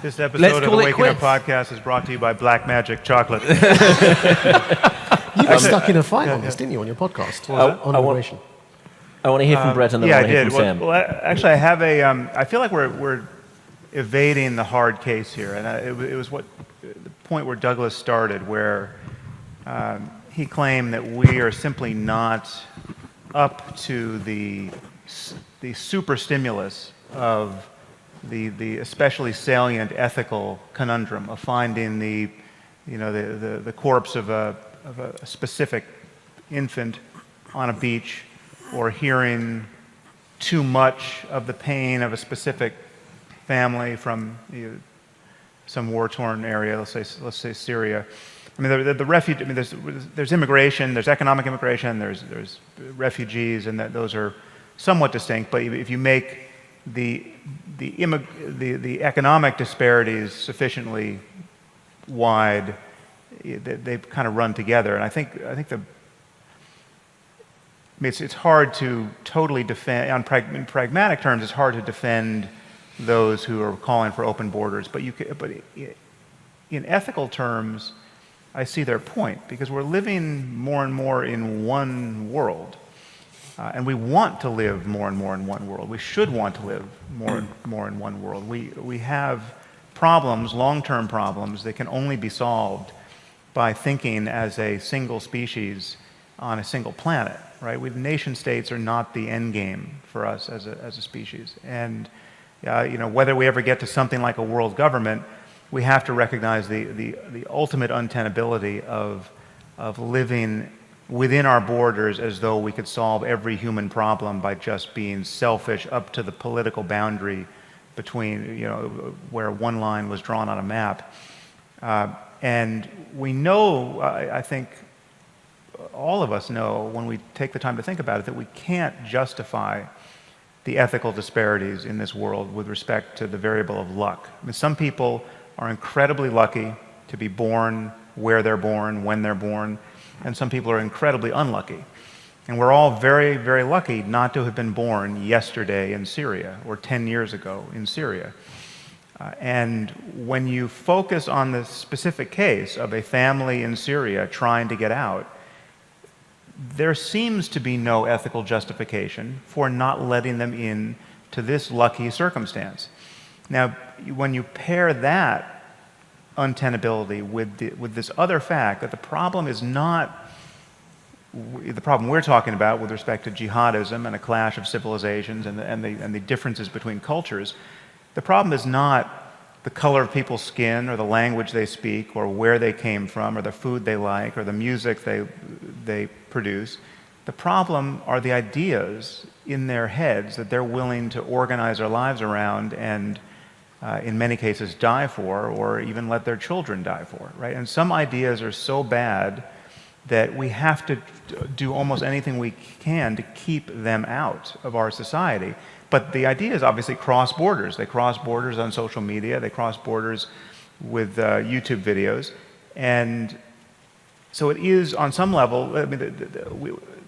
This episode of the Waking Up Podcast is brought to you by Black Magic Chocolate. You got stuck in a fight on this, didn't you, on your podcast? On immigration. I want to hear from Brett and then I want to hear from Sam. Well, actually, I have I feel like we're evading the hard case here, and it was the point where Douglas started, where he claimed that we are simply not up to the super stimulus of the especially salient ethical conundrum of finding the corpse of a specific infant on a beach, or hearing too much of the pain of a specific family from some war-torn area, let's say Syria. I mean, the refugee. I mean, there's immigration, there's economic immigration, there's refugees, and those are somewhat distinct. But if you make the economic disparities sufficiently wide, they kind of run together. And I think it's hard to totally defend, in pragmatic terms, it's hard to defend those who are calling for open borders. But in ethical terms, I see their point, because we're living more and more in one world. And we want to live more and more in one world. We should want to live more and more in one world. We have problems, long-term problems, that can only be solved by thinking as a single species on a single planet, right? Nation states are not the end game for us as a species. And whether we ever get to something like a world government, we have to recognize the ultimate untenability of living within our borders as though we could solve every human problem by just being selfish up to the political boundary between, where one line was drawn on a map. And we know, I think all of us know, when we take the time to think about it, that we can't justify the ethical disparities in this world with respect to the variable of luck. I mean, some people are incredibly lucky to be born where they're born, when they're born, and some people are incredibly unlucky. And we're all very, very lucky not to have been born yesterday in Syria or 10 years ago in Syria. And when you focus on the specific case of a family in Syria trying to get out, there seems to be no ethical justification for not letting them in to this lucky circumstance. Now, when you pair that untenability with this other fact that the problem is not the problem we're talking about with respect to jihadism and a clash of civilizations and the differences between cultures, the problem is not the color of people's skin or the language they speak or where they came from or the food they like or the music they produce. The problem are the ideas in their heads that they're willing to organize their lives around and in many cases die for, or even let their children die for, right? And some ideas are so bad that we have to do almost anything we can to keep them out of our society. But the ideas obviously cross borders. They cross borders on social media. They cross borders with YouTube videos. And so it is, on some level, I mean,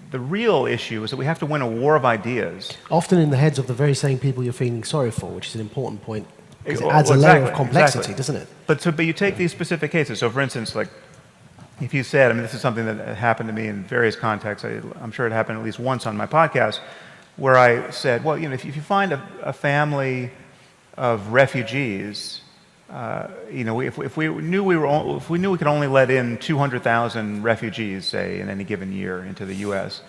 the real issue is that we have to win a war of ideas. Often in the heads of the very same people you're feeling sorry for, which is an important point. It adds a layer of complexity, doesn't it? But you take these specific cases. So, for instance, like if you said, I mean, this is something that happened to me in various contexts. I'm sure it happened at least once on my podcast, where I said, well, if you find a family of refugees, if we knew we could only let in 200,000 refugees, say, in any given year into the U.S.,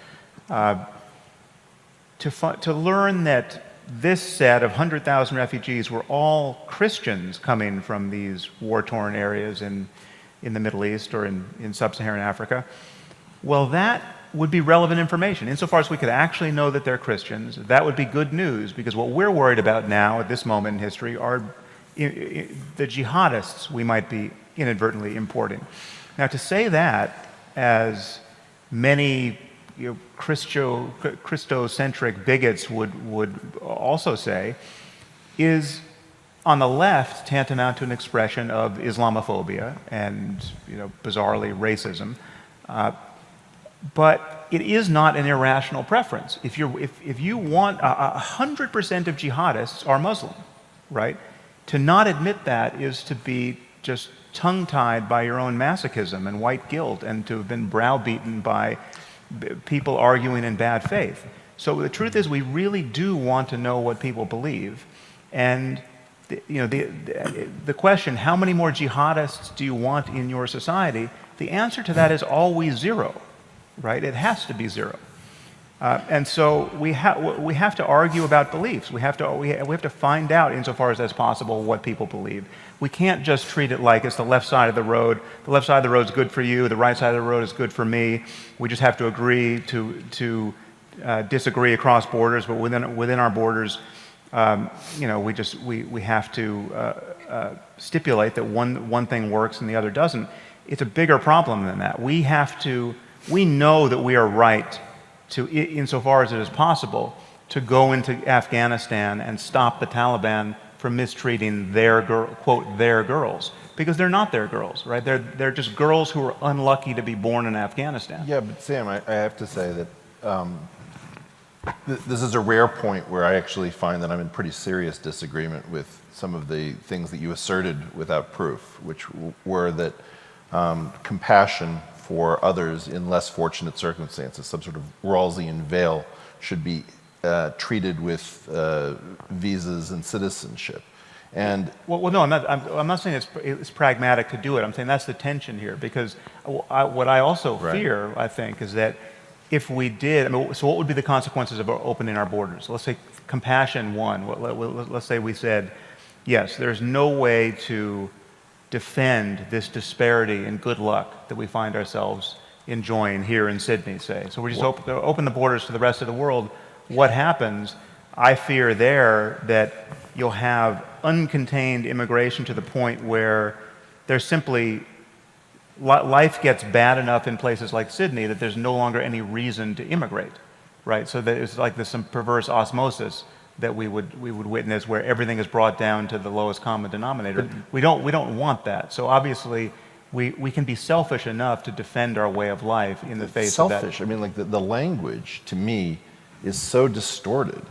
to learn that this set of 100,000 refugees were all Christians coming from these war-torn areas in the Middle East or in sub-Saharan Africa, well, that would be relevant information. Insofar as we could actually know that they're Christians, that would be good news, because what we're worried about now at this moment in history are the jihadists we might be inadvertently importing. Now, to say that, as many Christocentric bigots would also say, is on the left tantamount to an expression of Islamophobia and bizarrely racism, but it is not an irrational preference. If you want 100% of jihadists are Muslim, right? To not admit that is to be just tongue-tied by your own masochism and white guilt, and to have been browbeaten by people arguing in bad faith. So the truth is, we really do want to know what people believe, and the question, how many more jihadists do you want in your society? The answer to that is always zero, right? It has to be zero. And so we have to argue about beliefs. We have to find out, insofar as that's possible, what people believe. We can't just treat it like it's the left side of the road. The left side of the road is good for you. The right side of the road is good for me. We just have to agree to disagree across borders, but within our borders, we have to stipulate that one thing works and the other doesn't. It's a bigger problem than that. We know that we are right to, insofar as it is possible, to go into Afghanistan and stop the Taliban from mistreating their girls, because they're not their girls, right? They're just girls who are unlucky to be born in Afghanistan. Yeah, but Sam, I have to say that this is a rare point where I actually find that I'm in pretty serious disagreement with some of the things that you asserted without proof, which were that compassion for others in less fortunate circumstances, some sort of Rawlsian veil, should be treated with visas and citizenship. And no, I'm not saying it's pragmatic to do it. I'm saying that's the tension here, because what I also fear, I think, is that if we did, so what would be the consequences of opening our borders? Let's say compassion won. Let's say we said, yes, there's no way to defend this disparity in good luck that we find ourselves enjoying here in Sydney, say. So we just open the borders to the rest of the world. What happens? I fear there that you'll have uncontained immigration to the point where there's simply, life gets bad enough in places like Sydney that there's no longer any reason to immigrate, right? So that it's like there's some perverse osmosis that we would witness, where everything is brought down to the lowest common denominator. We don't want that. So obviously, we can be selfish enough to defend our way of life in the face of that. Selfish. I mean, like the language to me is so distorted